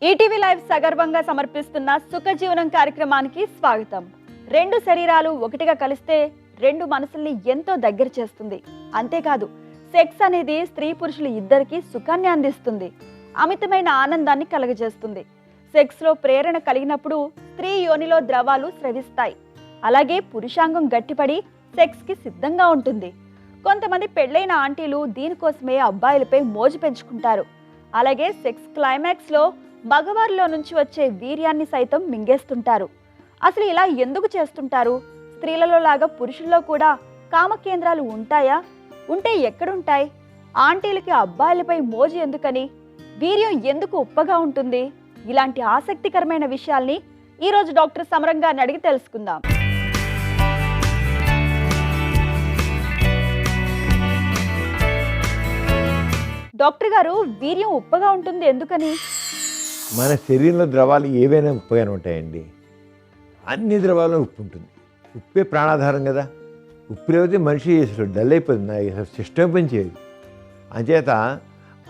ETV live సగర్వంగా సమర్పిస్తున్న సుఖజీవనం కార్యక్రమానికి స్వాగతం. రెండు శరీరాలు ఒకటిగా కలిస్తే రెండు మనసుల్ని ఎంతో దగ్గర చేస్తుంది. అంతేకాదు, సెక్స్ అనేది స్త్రీ పురుషులు ఇద్దరికీ సుఖాన్ని అందిస్తుంది, అమితమైన ఆనందాన్ని కలుగజేస్తుంది. సెక్స్లో ప్రేరణ కలిగినప్పుడు స్త్రీ యోనిలో ద్రవాలు స్రవిస్తాయి. అలాగే పురుషాంగం గట్టిపడి సెక్స్కి సిద్ధంగా ఉంటుంది. కొంతమంది పెళ్ళైన ఆంటీలు దీనికోసమే అబ్బాయిలపై మోజు పెంచుకుంటారు. అలాగే సెక్స్ క్లైమాక్స్లో మగవారిలో నుంచి వచ్చే వీర్యాన్ని సైతం మింగేస్తుంటారు. అసలు ఇలా ఎందుకు చేస్తుంటారు? స్త్రీలలో లాగా పురుషుల్లో కూడా కామకేంద్రాలు ఉంటాయా? ఉంటే ఎక్కడుంటాయి? ఆంటీలకి అబ్బాయిలపై మోజు ఎందుకని? వీర్యం ఎందుకు ఉప్పగా ఉంటుంది? ఇలాంటి ఆసక్తికరమైన విషయాల్ని ఈరోజు డాక్టర్ సమరం గారిని అడిగి తెలుసుకుందాం. డాక్టర్ గారు, వీర్యం ఉప్పగా ఉంటుంది ఎందుకని? మన శరీరంలో ద్రవాలు ఏవైనా ఉప్పుగానే ఉంటాయండి. అన్ని ద్రవాల్లో ఉప్పు ఉంటుంది. ఉప్పే ప్రాణాధారం కదా. ఉప్పు లేకపోతే మనిషి అసలు డల్ అయిపోతుంది, సిస్టమ్ పని చేయదు. అంచేత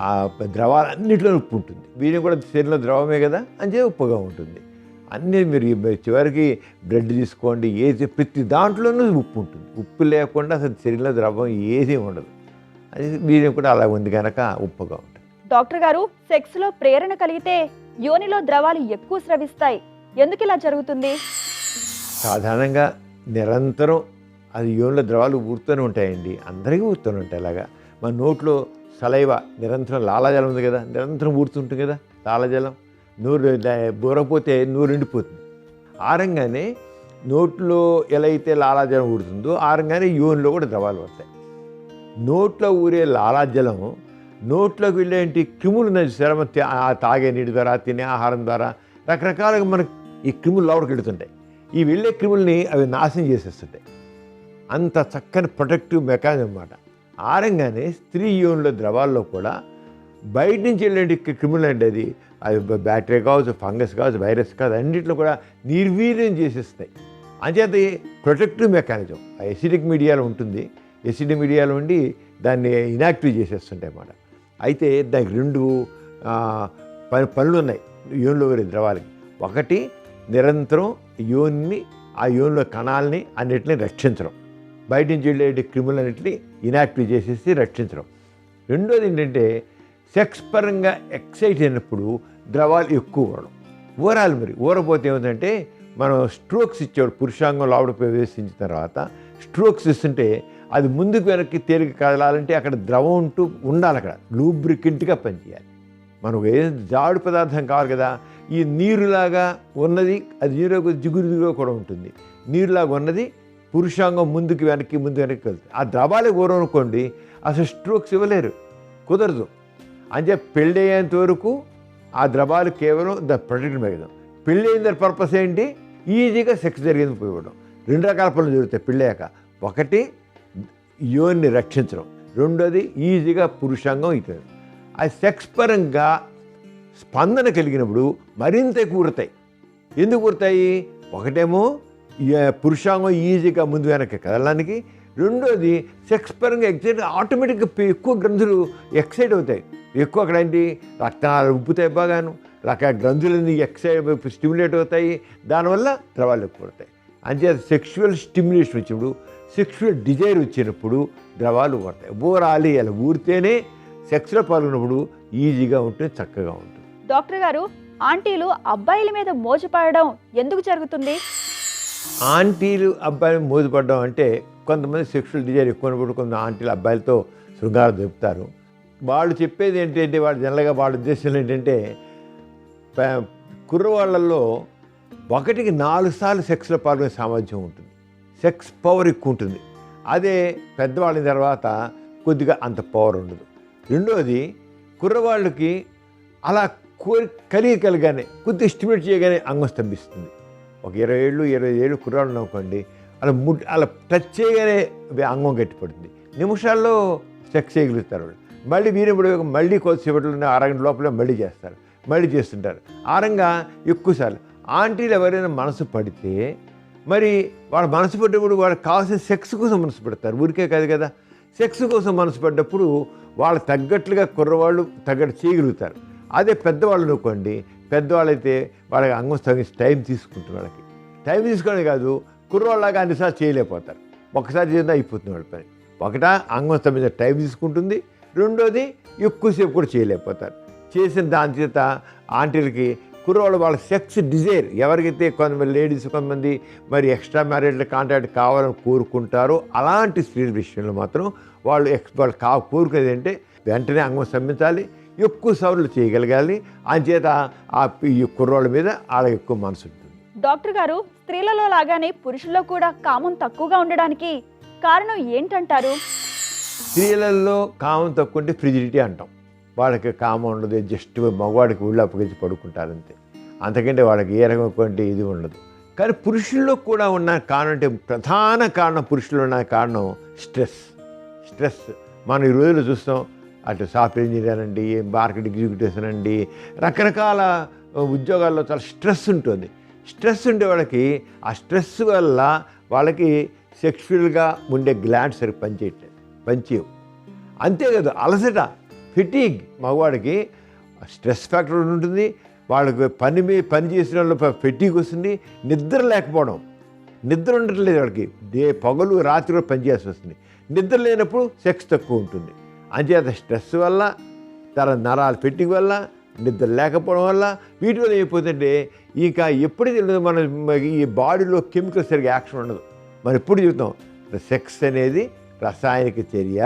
ఆ ద్రవాలన్నింటిలో ఉప్పు ఉంటుంది. వీర్యం కూడా శరీరంలో ద్రవమే కదా, అంచేత ఉప్పుగా ఉంటుంది. అన్నీ మీరు చివరికి బ్లడ్ తీసుకోండి, ఏది ప్రతి దాంట్లోనూ ఉప్పు ఉంటుంది. ఉప్పు లేకుండా అసలు శరీరంలో ద్రవం ఏది ఉండదు. అది వీర్యం కూడా అలా ఉంది కనుక ఉప్పుగా ఉంటుంది. డాక్టర్ గారు, సెక్స్ లో ప్రేరణ కలిగితే యోనిలో ద్రవాలు ఎక్కువ స్రవిస్తాయి. ఎందుకు ఇలా జరుగుతుంది? సాధారణంగా నిరంతరం అది యోనిలో ద్రవాలు ఊరుతూనే ఉంటాయండి. అందరికీ ఊరుతూనే ఉంటాయి. అలాగా మన నోట్లో సలైవ నిరంతరం లాలాజలం ఉంది కదా, నిరంతరం ఊరుతుంటుంది కదా లాలాజలం. నోరు బూరకపోతే నోరు ఎండిపోతుంది. ఆరంగానే నోట్లో ఎలా అయితే లాలాజలం ఊరుతుందో ఆరంగానే యోనిలో కూడా ద్రవాలు పడతాయి. నోట్లో ఊరే లాలాజలం నోట్లోకి వెళ్ళేంటి క్రిములు ఉన్నాయి చూసారా, తాగే నీటి ద్వారా, తినే ఆహారం ద్వారా రకరకాలుగా మనకి ఈ క్రిములు లోపలికి వెళుతుంటాయి. ఈ వెళ్ళే క్రిముల్ని అవి నాశనం చేసేస్తుంటాయి. అంత చక్కని ప్రొటెక్టివ్ మెకానిజం అన్నమాట. ఆరంగానే స్త్రీ యోనిలో ద్రవాల్లో కూడా బయట నుంచి వెళ్ళేటి క్రిములు అంటే అది బ్యాక్టీరియా కావచ్చు, ఫంగస్ కావచ్చు, వైరస్ కావచ్చు, అన్నింటిలో కూడా నిర్వీర్యం చేసేస్తాయి. అంచేత ప్రొటెక్టివ్ మెకానిజం ఆ ఎసిడిక్ మీడియాలో ఉంటుంది. ఎసిడిక్ మీడియాలో ఉండి దాన్ని ఇనాక్టివ్ చేసేస్తుంటాయి అన్నమాట. అయితే దానికి రెండు పనులు ఉన్నాయి యోనిలో వేరే ద్రవాలకి. ఒకటి, నిరంతరం యోనిని ఆ యోనిలో కణాలని అన్నిటిని రక్షించడం, బయట నుంచి వెళ్ళే క్రిములన్నింటినీ ఇనాక్టివ్ చేసేసి రక్షించడం. రెండోది ఏంటంటే, సెక్స్ పరంగా ఎక్సైట్ అయినప్పుడు ద్రవాలు ఎక్కువ ఊరడం. ఊరాలి. మరి ఊరపోతే ఏమిటంటే, మనం స్ట్రోక్స్ ఇచ్చేవాడు పురుషాంగం లోపల ప్రవేశించిన తర్వాత స్ట్రోక్స్ ఇస్తుంటే అది ముందుకు వెనక్కి తేలిక కదలాలంటే అక్కడ ద్రవం ఉంటూ ఉండాలి. అక్కడ లూబ్రికెంట్గా పనిచేయాలి. మనకు ఏ జాడు పదార్థం కావాలి కదా. ఈ నీరులాగా ఉన్నది అది నీరు జిగురుగా కూడా ఉంటుంది. నీరులాగా ఉన్నది పురుషాంగం ముందుకు వెనక్కి వెళ్తుంది. ఆ ద్రవాలే ఊరనుకోండి అసలు స్ట్రోక్స్ ఇవ్వలేరు, కుదరదు. అంటే పెళ్ళి అయ్యేంత వరకు ఆ ద్రవాలు కేవలం ప్రొటెక్ట్ మెకానిజం. పెళ్ళి అయిన దాని పర్పస్ ఏంటి? ఈజీగా సెక్స్ జరిగేందుకు ఉపయోగపడడం. రెండు రకాల పనులు జరుగుతాయి పెళ్ళయ్యాక. ఒకటి, యోనిని రక్షించడం. రెండోది, ఈజీగా పురుషాంగం అవుతుంది. ఆ సెక్స్ పరంగా స్పందన కలిగినప్పుడు మరింత కూరుతాయి. ఎందుకు కూరుతాయి? ఒకటేమో పురుషాంగం ఈజీగా ముందు వెనక్కి కదలడానికి. రెండోది, సెక్స్ పరంగా ఎక్సైట్ ఆటోమేటిక్గా ఎక్కువ గ్రంథులు ఎక్సైట్ అవుతాయి. ఎక్కువ అక్కడ ఏంటి, రక్తనాళాలు ఉబ్బుతాయి బాగాను, గ్రంథులన్నీ స్టిమ్యులేట్ అవుతాయి. దానివల్ల ద్రవాలు ఎక్కువ పడతాయి. అంచేత సెక్షువల్ స్టిమ్యులేషన్ వచ్చినప్పుడు, సెక్షువల్ డిజైర్ వచ్చినప్పుడు ద్రవాలు పడతాయి. ఊరాలి. అలా ఊరితేనే సెక్స్లో పాల్గొన్నప్పుడు ఈజీగా ఉంటుంది, చక్కగా ఉంటుంది. డాక్టర్ గారు, ఆంటీలు అబ్బాయిల మీద మోజుపడడం ఎందుకు జరుగుతుంది? ఆంటీలు అబ్బాయిలు మోజుపడడం అంటే, కొంతమంది సెక్షువల్ డిజైర్ ఎక్కువ ఉన్నప్పుడు కొంత ఆంటీలు అబ్బాయిలతో శృంగారం చెప్తారు. వాళ్ళు చెప్పేది ఏంటంటే, వాళ్ళు జనరల్గా వాళ్ళ ఉద్దేశం ఏంటంటే, కుర్రవాళ్ళల్లో 1కి 4 సార్లు సెక్స్లో పాల్గొనే సామర్థ్యం ఉంటుంది. సెక్స్ పవర్ ఎక్కువ ఉంటుంది. అదే పెద్దవాళ్ళ తర్వాత కొద్దిగా అంత పవర్ ఉండదు. రెండోది, కుర్రవాళ్ళకి అలా కలిగానే కొద్దిగా స్టిమ్యులేట్ చేయగానే అంగం స్తంభిస్తుంది. ఒక 20 ఏళ్ళు 25 ఏళ్ళు కుర్రవాళ్ళు అనుకోండి, అలా టచ్ చేయగానే అంగం గట్టిపడుతుంది. నిమిషాల్లో సెక్స్ చేయగలుగుతారు వాళ్ళు. మళ్ళీ వీరిప్పుడు మళ్ళీ కొద్దిసేపట్లో అరగంట లోపల మళ్ళీ చేస్తారు, మళ్ళీ చేస్తుంటారు. ఆరంగా ఎక్కువసార్లు. ఆంటీలు ఎవరైనా మనసు పడితే మరి వాళ్ళ మనసు పడ్డప్పుడు వాళ్ళకి కావాల్సిన సెక్స్ కోసం మనసు పెడతారు, ఊరికే కాదు కదా. సెక్స్ కోసం మనసు పడ్డప్పుడు వాళ్ళు తగ్గట్లుగా కుర్రవాళ్ళు తగ్గట్టు చేయగలుగుతారు. అదే పెద్దవాళ్ళు అనుకోండి, పెద్దవాళ్ళైతే వాళ్ళకి అంగం తగిన టైం తీసుకుంటుంది. వాళ్ళకి టైం తీసుకోవడం కాదు, కుర్రోళ్ళలాగా అన్నిసార్లు చేయలేకపోతారు. ఒకసారి చేసినా అయిపోతుంది వాళ్ళ పని. ఒకటా అంగం తగిన టైం తీసుకుంటుంది, రెండోది ఎక్కువసేపు కూడా చేయలేకపోతారు. చేసిన దాని చేత ఆంటీలకి కుర్రోళ్ళు వాళ్ళ సెక్స్ డిజైర్ ఎవరికైతే కొంతమంది లేడీస్ కొంతమంది మరి ఎక్స్ట్రా మ్యారేజ్ల కాంటాక్ట్ కావాలని కోరుకుంటారో అలాంటి స్త్రీల విషయంలో మాత్రం వాళ్ళు కోరుకునేది అంటే వెంటనే అంగం స్తంభించాలి, ఎక్కువ సౌర్లు చేయగలగాలి. అంచేత ఈ కుర్రోళ్ళ మీద వాళ్ళకి ఎక్కువ మనసు ఉంటుంది. డాక్టర్ గారు, స్త్రీలలో లాగానే పురుషుల్లో కూడా కామం తక్కువగా ఉండడానికి కారణం ఏంటంటారు? స్త్రీలలో కామం తక్కువ అంటే ఫ్రిజిడిటీ అంటాం. వాళ్ళకి కామం ఉండదు, జస్ట్ మగవాడికి ఊళ్ళో అప్పగించి పడుకుంటారంతే, అంతకంటే వాళ్ళకి ఏ రకమైనటువంటి ఇది ఉండదు. కానీ పురుషుల్లో కూడా ఉన్న కారణం అంటే ప్రధాన కారణం, పురుషుల్లో ఉన్న కారణం స్ట్రెస్. మనం ఈ రోజుల్లో చూస్తాం, అటు సాఫ్ట్వేర్ ఇంజనీర్ అనండి, మార్కెట్ ఎగ్జిక్యూటివ్స్ అనండి, రకరకాల ఉద్యోగాల్లో చాలా స్ట్రెస్ ఉంటుంది. స్ట్రెస్ ఉండే వాళ్ళకి ఆ స్ట్రెస్ వల్ల వాళ్ళకి సెక్షువల్గా ఉండే గ్లాండ్స్ సరిగ్గా పనిచేయవు. అంతేకాదు అలసట, ఫిటీగ్, మగవాడికి స్ట్రెస్ ఫ్యాక్టర్ ఉంటుంది. వాళ్ళకి పని చేసిన వాళ్ళు ఫిటీగ్ వస్తుంది. నిద్ర లేకపోవడం, నిద్ర ఉండట్లేదు వాళ్ళకి, పగలు రాత్రి కూడా పనిచేయాల్సి వస్తుంది. నిద్ర లేనప్పుడు సెక్స్ తక్కువ ఉంటుంది. అంచేత స్ట్రెస్ వల్ల, నరాల ఫిట్టింగ్ వల్ల, నిద్ర లేకపోవడం వల్ల వీటి వల్ల ఏమైపోతుంటే ఇంకా ఎప్పుడైతే మన ఈ బాడీలో కెమికల్ సరిగ్గా యాక్షన్ ఉండదు. మనం ఎప్పుడు చెబుతాం సెక్స్ అనేది రసాయనిక చర్య,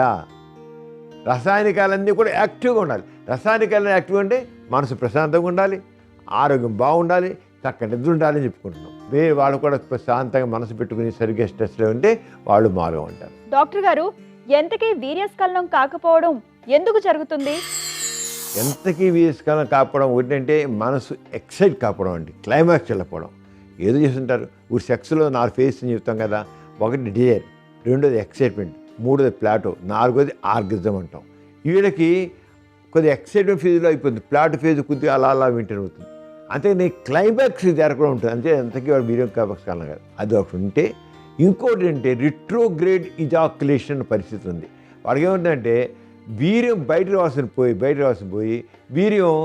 రసాయనికాలన్నీ కూడా యాక్టివ్గా ఉండాలి. రసాయనికాలన్నీ యాక్టివ్గా ఉంటే మనసు ప్రశాంతంగా ఉండాలి, ఆరోగ్యం బాగుండాలి, చక్కగా నిద్ర ఉండాలని చెప్పుకుంటున్నాం. వేరే వాళ్ళు కూడా ప్రశాంతంగా మనసు పెట్టుకుని సరిగ్గా స్ట్రెస్లో ఉంటే వాళ్ళు మారుగా ఉంటారు. డాక్టర్ గారు, ఎంతకీ వీర్యస్ఖలనం కాకపోవడం ఎందుకు జరుగుతుంది? ఎంతకీ వీర్యస్ఖలనం కాకపోవడం ఏంటంటే మనసు ఎక్సైట్ కాకపోవడం అండి, క్లైమాక్స్ వెళ్ళకపోవడం. ఏదో చేస్తుంటారు, ఇప్పుడు సెక్స్లో 4 ఫేజ్ అని చెప్తాం కదా. ఒకటి డిజైర్, రెండోది ఎక్సైట్మెంట్, మూడోది ప్లాటో, నాలుగోది ఆర్గిజం అంటాం. వీళ్ళకి కొద్దిగా ఎక్సైట్మెంట్ ఫేజ్లో అయిపోతుంది, ప్లాటో ఫేజ్ కొద్దిగా అలా వింటర్ అవుతుంది. అంతే నీ క్లైమాక్స్ జరగడం ఉంటుంది. అంటే ఎంతకీ వాడు వీర్యం కాలం కాదు. అది ఒకటి ఉంటే, ఇంకోటి అంటే రిట్రోగ్రేడ్ ఇజాక్యులేషన్ పరిస్థితి ఉంది. వాడికి ఏముంటుందంటే వీర్యం బయట రావాల్సిన పోయి వీర్యం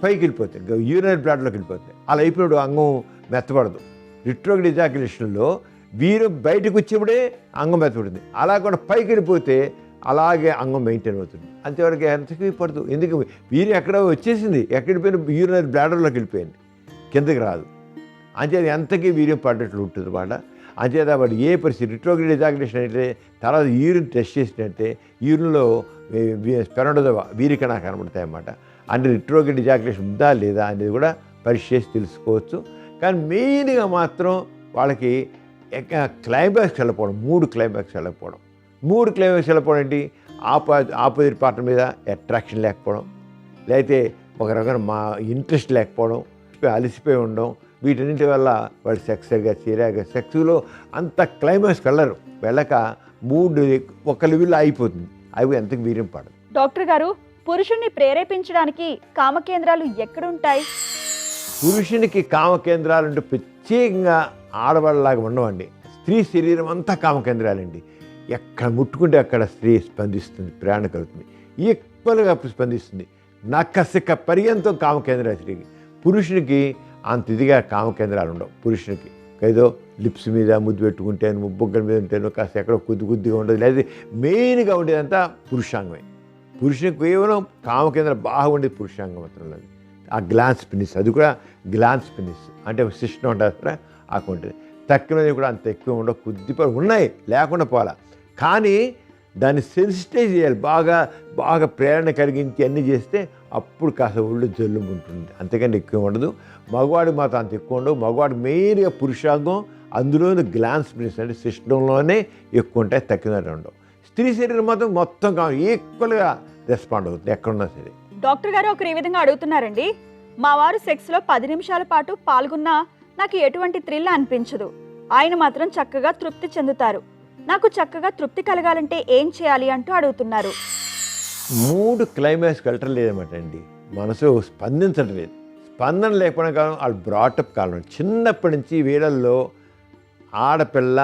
పైకి వెళ్ళిపోతుంది, యూరినరీ బ్లాడ్లోకి వెళ్ళిపోతుంది. అలా అయిపోయినప్పుడు అంగం మెత్తపడదు. రిట్రోగ్రేడ్ ఇజాక్యులేషన్లో వీర్యం బయటకు వచ్చేప్పుడే అంగం మెత్తపడుతుంది. అలా కూడా పైకి వెళ్ళిపోతే అలాగే అంగం మెయింటైన్ అవుతుంది. అంతేవరకు ఎంతకీ పడదు. ఎందుకు వీర్యం ఎక్కడ వచ్చేసింది, ఎక్కడిపోయిన యూరినరీ బ్లాడర్లోకి వెళ్ళిపోయింది, కిందకి రాదు. అంచేది ఎంతకీ వీర్యం పడ్డట్లు ఉంటుంది అన్నమాట. అంచేత వాడు ఏ పరిస్థితి రిట్రోగ్రేడ్ ఎజాక్యులేషన్ అయితే తర్వాత యూరిన్ టెస్ట్ చేసినట్టే యూరిన్లో స్పెర్మటోజోవా వీరికణా కనబడతాయి అన్నమాట. అంటే రిట్రోగ్రేడ్ ఎజాక్యులేషన్ ఉందా లేదా అనేది కూడా పరీక్ష చేసి తెలుసుకోవచ్చు. కానీ మెయిన్గా మాత్రం వాళ్ళకి క్లైమాక్స్ వెళ్ళకపోవడం, 3 క్లైమాక్స్ వెళ్ళకపోవడం. 3 క్లైమాక్స్ వెళ్ళకపోవడం ఏంటి? ఆపోజిట్ పార్ట్నర్ మీద అట్రాక్షన్ లేకపోవడం, లేకపోతే ఒక రకమైన ఇంట్రెస్ట్ లేకపోవడం, అలసిపోయి ఉండడం, వీటన్నింటి వల్ల వాళ్ళు సెక్స్ సరిగా చేయలేక సెక్స్లో అంత క్లైమాక్స్ వెళ్ళక 3 ఒక లెవెల్లో అయిపోతుంది. అవి ఎంతకు వీర్యం పడదు. డాక్టర్ గారు, పురుషుణ్ణి ప్రేరేపించడానికి కామకేంద్రాలు ఎక్కడుంటాయి? పురుషునికి కామకేంద్రాలు అంటే ప్రత్యేకంగా ఆడవాళ్ళలాగా ఉండవండి. స్త్రీ శరీరం అంతా కామకేంద్రాలండి. ఎక్కడ ముట్టుకుంటే అక్కడ స్త్రీ స్పందిస్తుంది, ప్రేరణ కలుగుతుంది, ఈక్వల్గా స్పందిస్తుంది. నక్కసిక్క పర్యంతం కామకేంద్రాలు స్త్రీకి. పురుషునికి అంత ఇదిగా కామకేంద్రాలు ఉండవు. పురుషునికి ఏదో లిప్స్ మీద ముద్దు పెట్టుకుంటేను, బుగ్గల మీద ఉంటేను, కాస్త ఎక్కడో కొద్దిగా ఉండదు. లేదా మెయిన్గా ఉండేదంతా పురుషాంగమే. పురుషునికి కేవలం కామకేంద్రం బాగా ఉండేది పురుషాంగం మాత్రం లేదు. ఆ గ్లాన్స్ పినిస్, అది కూడా గ్లాన్స్ పినిస్ అంటే సిస్టమ్ ఉంటుంది, ఆకు ఉంటుంది. తక్కువది కూడా అంత ఎక్కువ ఉండవు, కొద్దిగా ఉన్నాయి, లేకుండా పోలా. కానీ దాన్ని సెన్సిటైజ్ చేయాలి, బాగా ప్రేరణ కలిగించి అన్నీ చేస్తే అప్పుడు కాస్త ఒళ్ళు జల్లు ఉంటుంది. అంతకంటే ఎక్కువ ఉండదు. మగవాడికి మాత్రం అంత ఎక్కువ ఉండవు. మగవాడికి మెయిన్గా పురుషాంగం, అందులోని గ్లాన్స్ పినిస్ అంటే సిస్టంలోనే ఎక్కువ ఉంటాయి, తక్కువ ఉండవు. స్త్రీ శరీరం మాత్రం మొత్తం ఈక్వల్గా రెస్పాండ్ అవుతుంది ఎక్కడున్నా సరే. డాక్టర్ గారు ఒకరు ఈ విధంగా అడుగుతున్నారండి, మా వారు సెక్స్లో 10 నిమిషాల పాటు పాల్గొన్నా నాకు ఎటువంటి థ్రిల్ అనిపించదు, ఆయన మాత్రం చక్కగా తృప్తి చెందుతారు, నాకు చక్కగా తృప్తి కలగాలంటే ఏం చేయాలి అంటూ అడుగుతున్నారు. 3 క్లైమాక్స్ వెళ్ళటం లేదన్నమాట అండి. మనసు స్పందించడం లేదు. స్పందన లేకపోవడం కారణం వాళ్ళు బ్రాటప్ కారణం. చిన్నప్పటి నుంచి వీళ్ళల్లో ఆడపిల్ల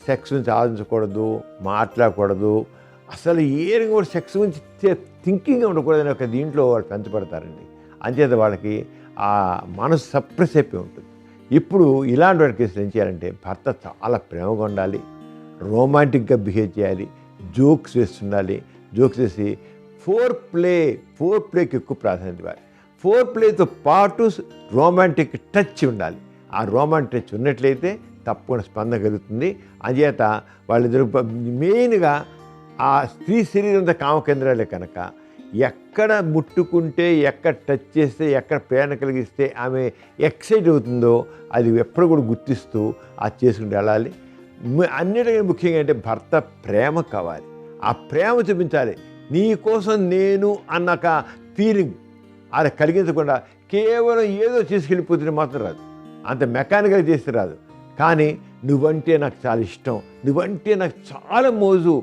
సెక్స్ గురించి ఆలోచించకూడదు, మాట్లాడకూడదు, అసలు ఏ కూడా సెక్స్ గురించి థింకింగ్ ఉండకూడదని ఒక దీంట్లో వాళ్ళు పెంచబడతారండి. అంచేత వాళ్ళకి ఆ మనసు సప్రెస్ అయిపోయి ఉంటుంది. ఇప్పుడు ఇలాంటి వాడి కేసులు ఏం చేయాలంటే భర్త చాలా ప్రేమగా ఉండాలి, రొమాంటిక్గా బిహేవ్ చేయాలి, జోక్స్ వేస్తుండాలి. జోక్స్ వేసి ఫోర్ ప్లేకి ఎక్కువ ప్రాధాన్యత ఇవ్వాలి. ఫోర్ ప్లేతో పాటు రొమాంటిక్ టచ్ ఉండాలి. ఆ రొమాంటిక్ టచ్ ఉన్నట్లయితే తప్పకుండా స్పందన కలుగుతుంది. అంచేత వాళ్ళిద్దరు మెయిన్గా ఆ స్త్రీ శరీరంతో కామకేంద్రాలే కనుక ఎక్కడ ముట్టుకుంటే, ఎక్కడ టచ్ చేస్తే, ఎక్కడ ప్రేరణ కలిగిస్తే ఆమె ఎక్సైట్ అవుతుందో అది ఎప్పుడు కూడా గుర్తిస్తూ అది చేసుకుంటూ వెళ్ళాలి. అన్నిటికీ ముఖ్యంగా అంటే భర్త ప్రేమ కావాలి, ఆ ప్రేమ చూపించాలి. నీ కోసం నేను అన్నాక ఫీలింగ్ అది కలిగించకుండా కేవలం ఏదో చేసుకెళ్ళిపోతుంది మాత్రం రాదు, అంత మెకానికల్ చేస్తే రాదు. కానీ నువ్వంటే నాకు చాలా ఇష్టం, నువ్వంటే నాకు చాలా మోజు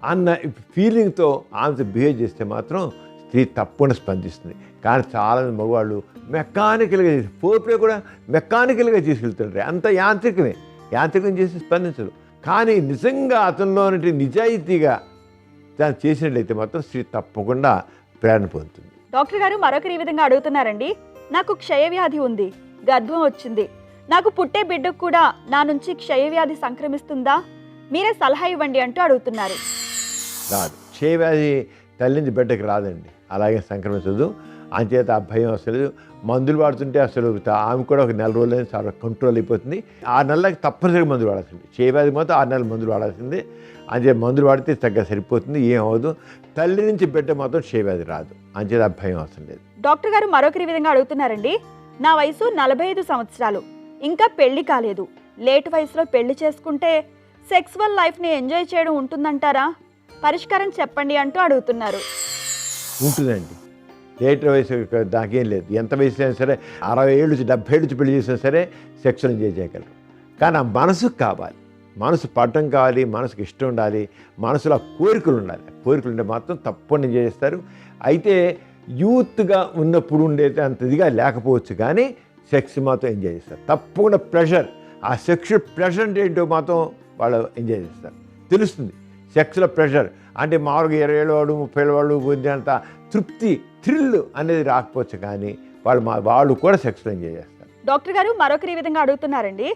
అన్న ఫీలింగ్తో ఆమెతో బిహేవ్ చేస్తే మాత్రం స్త్రీ తప్పకుండా స్పందిస్తుంది. కానీ చాలామంది మగవాళ్ళు మెకానికల్గా చేసి ఫోర్ప్లే కూడా మెకానికల్గా తీసుకెళ్తుంటారు, అంత యాంత్రికం చేసి స్పందించరు. కానీ నిజంగా అతనిలో నిజాయితీగా దాన్ని చేసినట్లయితే మాత్రం స్త్రీ తప్పకుండా ప్రేరణ పొందుతుంది. డాక్టర్ గారు మరొకరు ఈ విధంగా అడుగుతున్నారండి. నాకు క్షయవ్యాధి ఉంది, గర్భం వచ్చింది, నాకు పుట్టే బిడ్డకు కూడా నా నుంచి క్షయవ్యాధి సంక్రమిస్తుందా, మీరే సలహా ఇవ్వండి అంటూ అడుగుతున్నారు. రాదు, క్షయవ్యాధి తల్లి నుంచి బిడ్డకి రాదండి, అలాగే సంక్రమించదు. అంచేత ఆ భయం అసలు మందులు వాడుతుంటే అసలు ఆమె కూడా ఒక 4 రోజులైనా చాలా కంట్రోల్ అయిపోతుంది. 6 నెలలకి తప్పనిసరిగా మందులు వాడాల్సింది. క్షయవ్యాధి మాత్రం 6 నెలలు మందులు వాడాల్సిందే. అంచేత మందులు వాడితే తగ్గ సరిపోతుంది, ఏం అవ్వదు. తల్లి నుంచి బిడ్డ మాత్రం క్షయవ్యాధి రాదు, అంచేత ఆ భయం అవసరం లేదు. డాక్టర్ గారు మరొకరి విధంగా అడుగుతున్నారండి. నా వయసు 45 సంవత్సరాలు, ఇంకా పెళ్లి కాలేదు. లేట్ వయసులో పెళ్లి చేసుకుంటే సెక్సువల్ లైఫ్ని ఎంజాయ్ చేయడం ఉంటుందంటారా, పరిష్కారం చెప్పండి అంటూ అడుగుతున్నారు. ఉంటుందండి, లేట్ వయసు దాకేం లేదు. ఎంత వయసు అయినా సరే 60 ఏళ్ళు నుంచి 70 ఏళ్ళు నుంచి పెళ్లి చేసినా సరే సెక్సువల్ ఎంజాయ్ చేయగలరు. కానీ ఆ మనసుకు కావాలి, మనసు పడటం కావాలి, మనసుకు ఇష్టం ఉండాలి, మనసులో కోరికలు ఉండాలి. కోరికలు ఉంటే మాత్రం తప్పకుండా ఎంజాయ్ చేస్తారు. అయితే యూత్గా ఉన్నప్పుడు ఉండేది అంత ఇదిగా లేకపోవచ్చు, కానీ సెక్స్ మాత్రం ఎంజాయ్ చేస్తారు తప్పకుండా. ప్రెషర్, ఆ సెక్షువల్ ప్రెషర్ అంటే ఏంటో మాత్రం వాళ్ళు ఎంజాయ్ చేస్తారు, తెలుస్తుంది. సెక్స్లో ప్రెషర్ అంటే మామూలుగా 20 ఏళ్ళ వాడు 30 ఏళ్ళ వాళ్ళు పొందినంత తృప్తి, థ్రిల్ అనేది రాకపోవచ్చు, కానీ వాళ్ళు కూడా సెక్స్లో ఎంజాయ్ చేస్తారు. డాక్టర్ గారు మరొకరి ఈ విధంగా అడుగుతున్నారండి.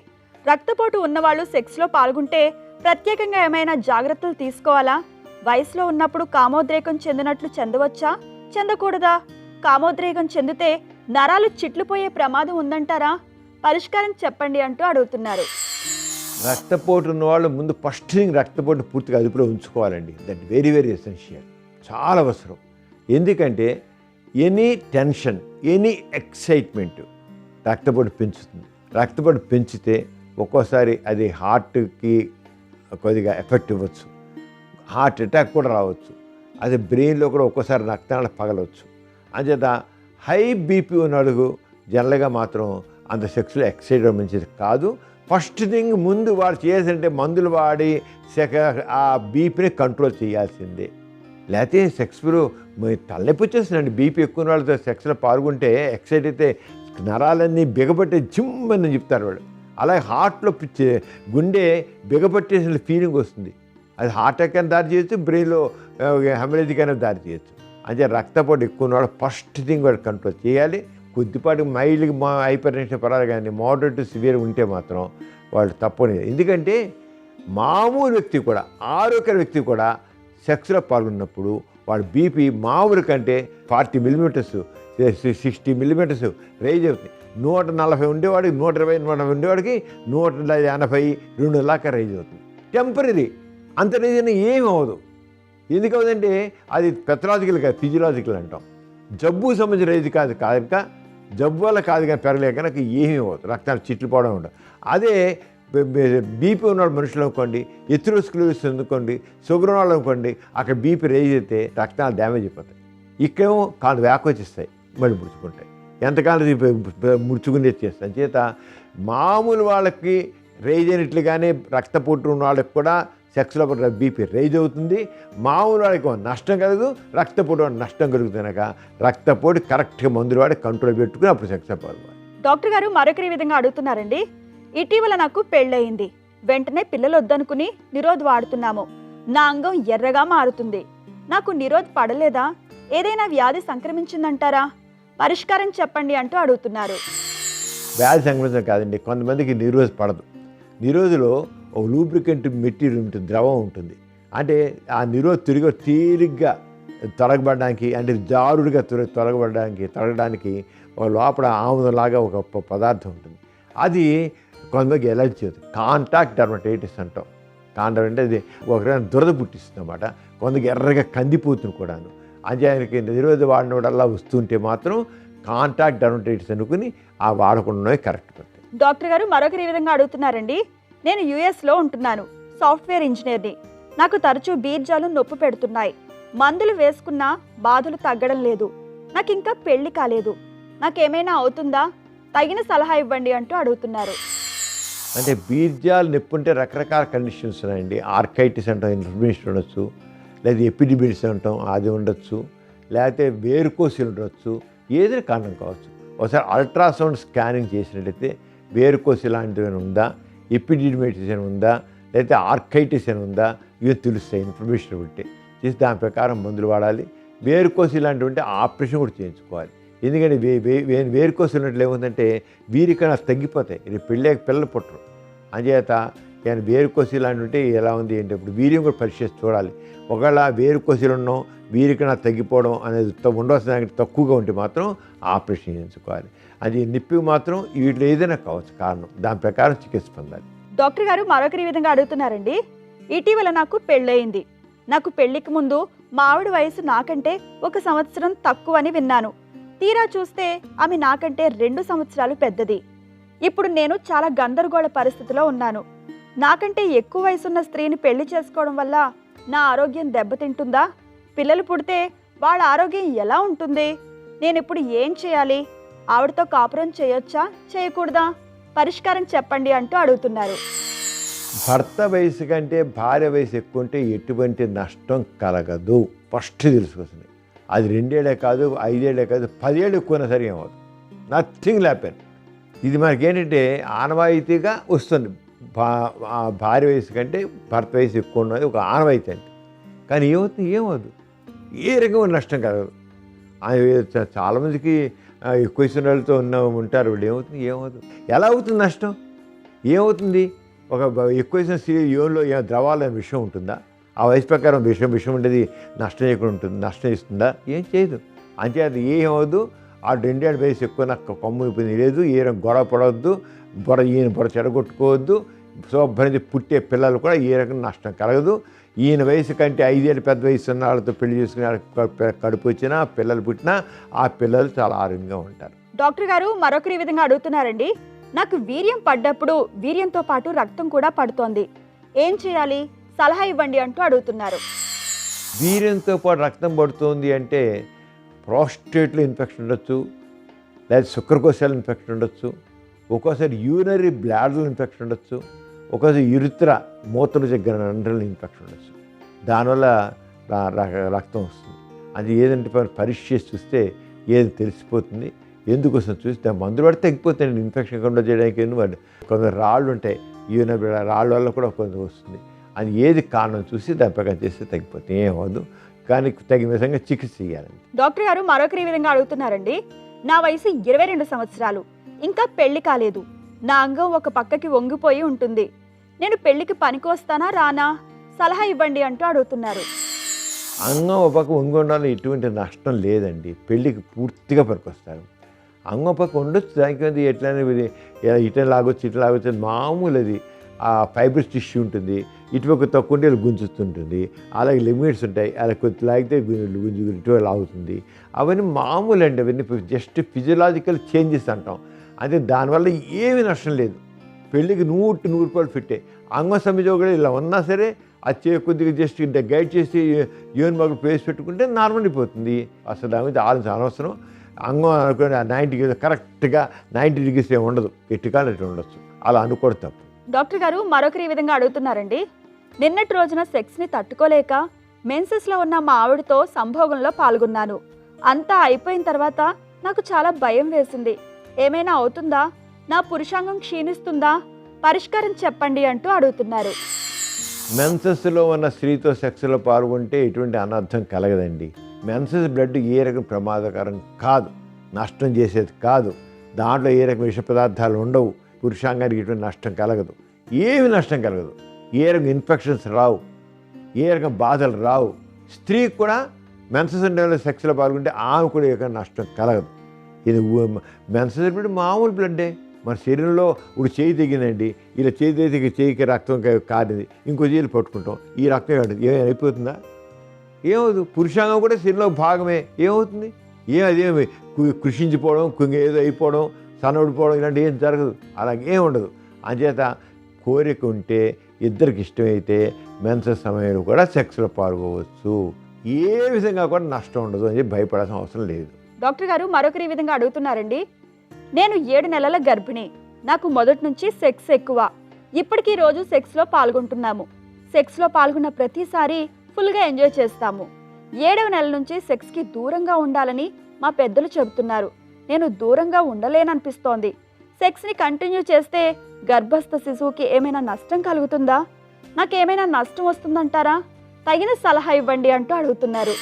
రక్తపోటు ఉన్నవాళ్ళు సెక్స్లో పాల్గొంటే ప్రత్యేకంగా ఏమైనా జాగ్రత్తలు తీసుకోవాలా, వయసులో ఉన్నప్పుడు కామోద్రేకం చెందినట్లు చెందవచ్చా, చెందకూడదా, కామోద్రేకం చెందితే నరాలు చిట్లిపోయే ప్రమాదం ఉందంటారా, పరిష్కారం చెప్పండి అంటూ అడుగుతున్నారు. రక్తపోటు ఉన్నవాళ్ళు ముందు ఫస్ట్ థింగ్ రక్తపోటును పూర్తిగా అదుపులో ఉంచుకోవాలండి. దట్ వెరీ వెరీ ఎసెన్షియల్, చాలా అవసరం. ఎందుకంటే ఎనీ టెన్షన్, ఎనీ ఎక్సైట్మెంట్ రక్తపోటు పెంచుతుంది. రక్తపోటు పెంచితే ఒక్కోసారి అది హార్ట్కి కొద్దిగా ఎఫెక్ట్ ఇవ్వచ్చు, హార్ట్ అటాక్ కూడా రావచ్చు, అది బ్రెయిన్లో కూడా ఒక్కోసారి రక్తాలు పగలవచ్చు. అంచేత హై బీపీ ఉన్నడుగు జనరల్గా మాత్రం అంత సెక్స్లో ఎక్సైట్ మంచిది కాదు. ఫస్ట్ థింగ్ ముందు వాడు చేయాల్సింటే మందులు వాడి ఆ బీపీని కంట్రోల్ చేయాల్సిందే. లేకపోతే సెక్స్లో తలనొప్పి వచ్చేస్తుందండి. బీపీ ఎక్కువ వాళ్ళతో సెక్స్లో పాల్గొంటే ఎక్సైట్ అయితే నరాలన్నీ బిగబట్టే జిమ్ అని చెప్తారు వాళ్ళు. అలాగే హార్ట్లో గుండె బిగబట్టేసిన ఫీలింగ్ వస్తుంది, అది హార్ట్ అటాక్ అని దారి చేయొచ్చు, బ్రెయిన్లో హెమరేజిక్ అనేది దారి చేయొచ్చు. అంటే రక్తపోటు ఎక్కువ ఉన్నవాడు ఫస్ట్ థింగ్ వాడు కంట్రోల్ చేయాలి. కొద్దిపాటి మైల్డ్గా హైపర్ టెన్షన్ పర్వాలేదు, కానీ మోడరేట్ టు సివియర్ ఉంటే మాత్రం వాళ్ళు తప్పని. ఎందుకంటే మామూలు వ్యక్తి కూడా, ఆరోగ్య వ్యక్తి కూడా సెక్స్లో పాల్గొన్నప్పుడు వాడు బీపీ మామూలు కంటే 40 మిల్లీమీటర్స్ 60 మిల్లీమీటర్స్ రైజ్ అవుతుంది. 140 ఉండేవాడికి 120, 140 ఉండేవాడికి 180, 200 దాకా రైజ్ అవుతుంది. టెంపరీ, అంత రైజ్ అయినా ఏమి అవ్వదు. ఎందుకు అవుతుందంటే అది పెథలాజికల్ కాదు, ఫిజియలాజికల్ అంటాం. జబ్బు సంబంధించిన రైజ్ కాదు కనుక, జబ్బు వల్ల కాదు కానీ పెరగలేదు కనుక ఏమీ అవ్వదు, రక్తాలు చిట్లిపోవడం ఉండదు. అదే బీపీ ఉన్నవాడు మనుషులు అనుకోండి, ఎథెరోస్క్లెరోసిస్ అనుకోండి, షుగర్ వాళ్ళు అనుకోండి, అక్కడ బీపీ రైజ్ అయితే రక్తాలు డ్యామేజ్ అయిపోతాయి. ఇక్కడేమో కాళ్ళు వ్యాకొచ్చిస్తాయి, మళ్ళీ ముడుచుకుంటాయి, ఎంతకాలం ముడుచుకుని చేస్తాయి. చేత మామూలు వాళ్ళకి రైజ్ అయినట్లుగానే రక్తపోటు ఉన్న వాళ్ళకి కూడా సెక్స్లో బీపీ రైజ్ అవుతుంది. మామూలు వాడికి నష్టం కలదు, రక్తపోటు నష్టం కలుగుతుంది. కనుక రక్తపోటు కరెక్ట్గా మందులు వాడి కంట్రోల్ పెట్టుకుని అప్పుడు సెక్స్ పాల్గొవాలి. డాక్టర్ గారు మరొకరి విధంగా అడుగుతున్నారండి. ఇటీవల నాకు పెళ్ళయింది, వెంటనే పిల్లలు వద్దనుకుని నిరోధ్ వాడుతున్నాము, నా అంగం ఎర్రగా మారుతుంది, నాకు నిరోధ్ పడలేదా, ఏదైనా వ్యాధి సంక్రమించిందంటారా, పరిష్కారం చెప్పండి అంటూ అడుగుతున్నారు. వ్యాధి సంబంధించిన కాదండి, కొంతమందికి నిరోధ పడదు. నిరోధలో ఒక లూబ్రికెంట్ మెటీరియల్ ఉంటుంది, ద్రవం ఉంటుంది. అంటే ఆ నిరోధ తేలిగ్గా తొలగబడడానికి, అంటే జారుడుగా తొలగడానికి ఒక లోపల ఆముదంలాగా ఒక పదార్థం ఉంటుంది. అది కొంతమందికి ఎలర్జీ అవుతుంది. కాంటాక్ట్ డర్మటైటిస్ అంటాం. కాండం అంటే అది ఒక రకమైన దురద పుట్టిస్తుంది అన్నమాట. కొందరికి ఎర్రగా కందిపోతుంది కూడాను. ఆయనకి నిరోధ వాడినోడల్లా వస్తుంటే మాత్రం కాంటాక్ట్ డర్మటైటిస్ అనుకుని ఆ వాడకుండా కరెక్ట్ పడతాయి. డాక్టర్ గారు మరొకరి ఈ విధంగా అడుగుతున్నారండి. నేను యుఎస్లో ఉంటున్నాను, సాఫ్ట్వేర్ ఇంజనీర్ని. నాకు తరచూ బీర్జాలు నొప్పి పెడుతున్నాయి. మందులు వేసుకున్నా బాధలు తగ్గడం లేదు. నాకు ఇంకా పెళ్లి కాలేదు. నాకేమైనా అవుతుందా? తగిన సలహా ఇవ్వండి అంటూ అడుగుతున్నారు. అంటే బీర్జాలు నొప్పి ఉంటే రకరకాల కండిషన్స్ ఉన్నాయండి. ఆర్కైటిస్ అంటాం, ఇన్ఫ్లమేషన్ ఉండొచ్చు, లేదా ఎపిడిమిడిస్ అంటాం, అది ఉండొచ్చు, లేకపోతే వేరుకోసిలు ఉండొచ్చు, ఏదైనా కారణం కావచ్చు. ఒకసారి అల్ట్రాసౌండ్ స్కానింగ్ చేసినట్లయితే వేరుకోసి లాంటివి ఉందా, ఎపిడిమిడిస్ అని ఉందా, లేకపోతే ఆర్కైటిస్ అని ఉందా, ఇవి తెలుస్తాయి. ఇన్ఫర్మేషన్ ఉంటే చేసి దాని ప్రకారం మందులు వాడాలి. వేరుకోసి ఇలాంటివి ఉంటే ఆపరేషన్ కూడా చేయించుకోవాలి. ఎందుకంటే వేరుకోసి ఉన్నట్లు ఏముందంటే వీరికన్నా తగ్గిపోతాయి. ఇది పిల్లలు పుట్టరు. అంచేత కానీ వేరుకోసి ఇలాంటివి ఉంటే ఎలా ఉంది అంటే ఇప్పుడు వీర్యం కూడా పరీక్ష చూడాలి. ఒకవేళ వేరుకోసిలు ఉన్నాం, వీరికన్నా తగ్గిపోవడం అనేది ఉండవలసిన దానికి తక్కువగా ఉంటే మాత్రం ఆపరేషన్ చేయించుకోవాలి. అది నొప్పి మాత్రం వీటిలో ఏదైనా కావచ్చు కారణం, దాని ప్రకారం చికిత్స పొందాలి. డాక్టర్ గారు మరొకరి విధంగా అడుగుతున్నారండి. ఇటీవల నాకు పెళ్ళయింది. నాకు పెళ్లికి ముందు మా ఆవిడ వయసు నాకంటే 1 సంవత్సరం తక్కువని విన్నాను. తీరా చూస్తే ఆమె నాకంటే 2 సంవత్సరాలు పెద్దది. ఇప్పుడు నేను చాలా గందరగోళ పరిస్థితిలో ఉన్నాను. నాకంటే ఎక్కువ వయసున్న స్త్రీని పెళ్లి చేసుకోవడం వల్ల నా ఆరోగ్యం దెబ్బతింటుందా? పిల్లలు పుడితే వాళ్ళ ఆరోగ్యం ఎలా ఉంటుంది? నేను ఇప్పుడు ఏం చేయాలి? ఆవిడతో కాపురం చేయొచ్చా, చేయకూడదా? పరిష్కారం చెప్పండి అంటూ అడుగుతున్నారు. భర్త వయసు కంటే భార్య వయసు ఎక్కువ ఉంటే ఎటువంటి నష్టం కలగదు. ఫస్ట్ తెలుసుకోవాల్సింది అది 2 ఏళ్ళే కాదు, 5 ఏళ్ళే కాదు, 10 ఏళ్ళు ఎక్కువైనా సరే ఏమవుతుంది. Nothing happen. ఇది మనకేంటంటే ఆనవాయితీగా వస్తుంది. భార్య వయసు కంటే భర్త వయసు ఎక్కువ ఉన్నది ఒక ఆనవాయితీ అంటే. కానీ ఏమవుతుంది, ఏ రకమైన నష్టం కలగదు. చాలామందికి ఎక్కువ వయసు వాళ్ళతో ఉంటారు. వాళ్ళు ఏమవుతుంది, ఎలా అవుతుంది నష్టం? ఏమవుతుంది? ఒక ఎక్కువ వయసు స్త్రీ యోన్లో ద్రవాలు అనే విషయం ఉంటుందా? ఆ వయసు ప్రకారం విషయం ఉండేది నష్టం చేయకుండా ఉంటుంది, నష్టం ఇస్తుందా? ఏం చేయదు. అంతే అది ఏమవద్దు. ఆ 2 ఏళ్ళ వయసు ఎక్కువ నాకు కొమ్ము లేదు, ఏ గొడవ పడవద్దు, ఈయన చెడగొట్టుకోవద్దు. శుభ్రంగా పుట్టే పిల్లలు కూడా ఏ రకం నష్టం కలగదు. ఈయన వయసు కంటే 5 ఏళ్ళు పెద్ద వయసు ఉన్న వాళ్ళతో పెళ్లి చేసుకుని కడుపు వచ్చినా పిల్లలు పుట్టినా ఆ పిల్లలు చాలా ఆరోగ్యంగా ఉంటారు. డాక్టర్ గారు మరొకరి విధంగా అడుగుతున్నారండి. నాకు వీర్యం పడ్డప్పుడు వీర్యంతో పాటు రక్తం కూడా పడుతోంది. ఏం చేయాలి? సలహా ఇవ్వండి అంటూ అడుగుతున్నారు. వీర్యంతో పాటు రక్తం పడుతుంది అంటే ప్రోస్టేట్లో ఇన్ఫెక్షన్ ఉండొచ్చు, లేదా శుక్రకోశాల ఇన్ఫెక్షన్ ఉండొచ్చు, ఒక్కోసారి యూరినరీ బ్లాడర్ ఇన్ఫెక్షన్ ఉండొచ్చు, ఒక్కోసారి యురిత్ర మూత్ర గ్రంథుల ఇన్ఫెక్షన్ ఉండొచ్చు. దానివల్ల రక్తం వస్తుంది. అది ఏదంటే పరీక్ష చేసి చూస్తే ఏది తెలిసిపోతుంది. ఎందుకు వస్తుంది చూసి దాని మందులు పడితే తగ్గిపోతుంది. ఇన్ఫెక్షన్కుండా చేయడానికి కొందరు రాళ్ళు ఉంటాయి, యూరినరీ రాళ్ళ వల్ల కూడా కొంత వస్తుంది. అది ఏది కారణం చూసి దాని ప్రకారం చేస్తే తగ్గిపోతుంది. ఏమవద్దు, కానీ తగిన విధంగా చికిత్స చేయాలండి. డాక్టర్ గారు మరొకరి విధంగా అడుగుతున్నారండి. నా వయసు 22 సంవత్సరాలు, ఇంకా పెళ్లి కాలేదు. నా అంగం ఒక పక్కకి వంగిపోయి ఉంటుంది. నేను పెళ్లికి పనికొస్తానా రానా? సలహా ఇవ్వండి అంటూ అడుగుతున్నారు. అంగం ఒక పక్క వంగి ఉండాలని ఎటువంటి నష్టం లేదండి. పెళ్ళికి పూర్తిగా పనికొస్తారు. అంగం పక్క ఉండొచ్చు, దానికి ఎట్లనే ఇట్లా లాగొచ్చు, ఇట్లా లాగొచ్చు, మామూలు. అది ఆ ఫైబ్రస్ టిష్యూ ఉంటుంది, ఇటుపక్క తక్కువ ఉంటే గుంజుతుంటుంది. అలాగే లిమిట్స్ ఉంటాయి, అలా కొద్ది లాగితే ఇటు లాగుతుంది. అవన్నీ మామూలు అండి. అవన్నీ జస్ట్ ఫిజియలాజికల్ చేంజెస్ అంటాం. అంటే దానివల్ల ఏమీ నష్టం లేదు. పెళ్ళికి 100% ఫిట్టే. అంగం సమిజో కూడా ఇలా ఉన్నా సరే అది కొద్దిగా జస్ట్ గైడ్ చేసి యూన్ మగలు ప్లేస్ పెట్టుకుంటే నార్మల్ అయిపోతుంది. అసలు దాని మీద ఆలోచన అనవసరం. అంగం అనుకుని 90 కరెక్ట్గా 90 degrees ఏమి ఉండదు, ఎట్టుకాలు ఎటు ఉండొచ్చు. అలా అనుకోవడం తప్పు. డాక్టర్ గారు మరొకరి ఈ విధంగా అడుగుతున్నారండి. నిన్నటి రోజున సెక్స్ని తట్టుకోలేక మెన్సెస్లో ఉన్న మా ఆవిడతో సంభోగంలో పాల్గొన్నాను. అంతా అయిపోయిన తర్వాత నాకు చాలా భయం వేసింది. ఏమైనా అవుతుందా? నా పురుషాంగం క్షీణిస్తుందా? పరిష్కారం చెప్పండి అంటూ అడుగుతున్నారు. మెన్సెస్లో ఉన్న స్త్రీతో సెక్స్లో పాల్గొంటే ఎటువంటి అనర్థం కలగదండి. మెన్సెస్ బ్లడ్ ఏ రకం ప్రమాదకరం కాదు. నష్టం చేసేది కాదు. దాంట్లో ఏ రకం విష పదార్థాలు ఉండవు. పురుషాంగానికి ఎటువంటి నష్టం కలగదు, ఏమి నష్టం కలగదు. ఏ రకం ఇన్ఫెక్షన్స్ రావు, ఏ రకం బాధలు రావు. స్త్రీకి కూడా మెన్సెస్ టైంలో సెక్స్లో పాల్గొంటే ఆమె కూడా ఏ రకం నష్టం కలగదు. ఇది మెన్సెస్ బ్లడ్ మామూలు బ్లడ్డే. మన శరీరంలో ఇప్పుడు చేయి తెగిందండి, ఇలా చేయి తెగి చేయికి రక్తం కారింది, ఇంకో చేయిలు పట్టుకుంటాం, ఈ రక్తం అయిపోతుందా? ఏమవుతుంది? పురుషాంగం కూడా శరీరంలో భాగమే. ఏమవుతుంది? అదేమి కృషించిపోవడం, ఏదో అయిపోవడం, సన్నడిపోవడం ఇలాంటి ఏం జరగదు. అలాగే ఉండదు. అంచేత కోరిక ఉంటే, ఇద్దరికి ఇష్టమైతే మెన్సెస్ సమయంలో కూడా సెక్స్లో పాల్గొవచ్చు. ఏ విధంగా కూడా నష్టం ఉండదు అని చెప్పి భయపడాల్సిన అవసరం లేదు. డాక్టర్ గారు మరొకరి ఈ విధంగా అడుగుతున్నారండి. నేను 7 నెలల గర్భిణి, నాకు మొదటి నుంచి సెక్స్ ఎక్కువ, ఇప్పటికీ రోజు సెక్స్లో పాల్గొంటున్నాము. సెక్స్లో పాల్గొన్న ప్రతిసారి ఫుల్గా ఎంజాయ్ చేస్తాము. 7వ నెల నుంచి సెక్స్కి దూరంగా ఉండాలని మా పెద్దలు చెబుతున్నారు. నేను దూరంగా ఉండలేననిపిస్తోంది. సెక్స్ని కంటిన్యూ చేస్తే గర్భస్థ శిశువుకి ఏమైనా నష్టం కలుగుతుందా? నాకేమైనా నష్టం వస్తుందంటారా? తగిన సలహా ఇవ్వండి అంటూ అడుగుతున్నారు.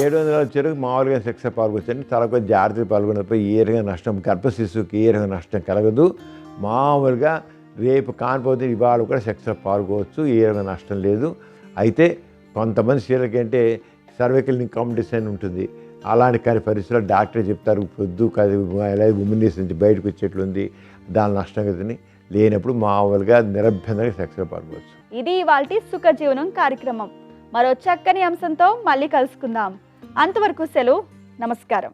7వ నెల వచ్చేరకు మామూలుగా సెక్స్ పాల్గొచ్చండి. చాలా కొంచెం జాగ్రత్తగా పాల్గొన్నప్పుడు ఏ రకంగా నష్టం, గర్భ శిశువుకి ఏ రకంగా నష్టం కలగదు. మామూలుగా రేపు కానిపోతే ఇవాళ కూడా సెక్స్లో పాల్గొవచ్చు, ఏ రకంగా నష్టం లేదు. అయితే కొంతమంది స్త్రీలకి అంటే సర్వైకల్ ఇన్కాంపిటెన్స్ అని ఉంటుంది. అలాంటి కానీ పరిస్థితుల్లో డాక్టర్ చెప్తారు పొద్దు కాదు ఎలా ఉమెన్స్ నుంచి బయటకు వచ్చేట్లుంది, దాని నష్టం కదని లేనప్పుడు మామూలుగా నిరభ్యంతరంగా సెక్స్లో పాల్గొవచ్చు. ఇది ఇవాల్టి సుఖజీవనం కార్యక్రమం. మరో చక్కని అంశంతో మళ్ళీ కలుసుకుందాం. అంతవరకు సెలవు. నమస్కారం.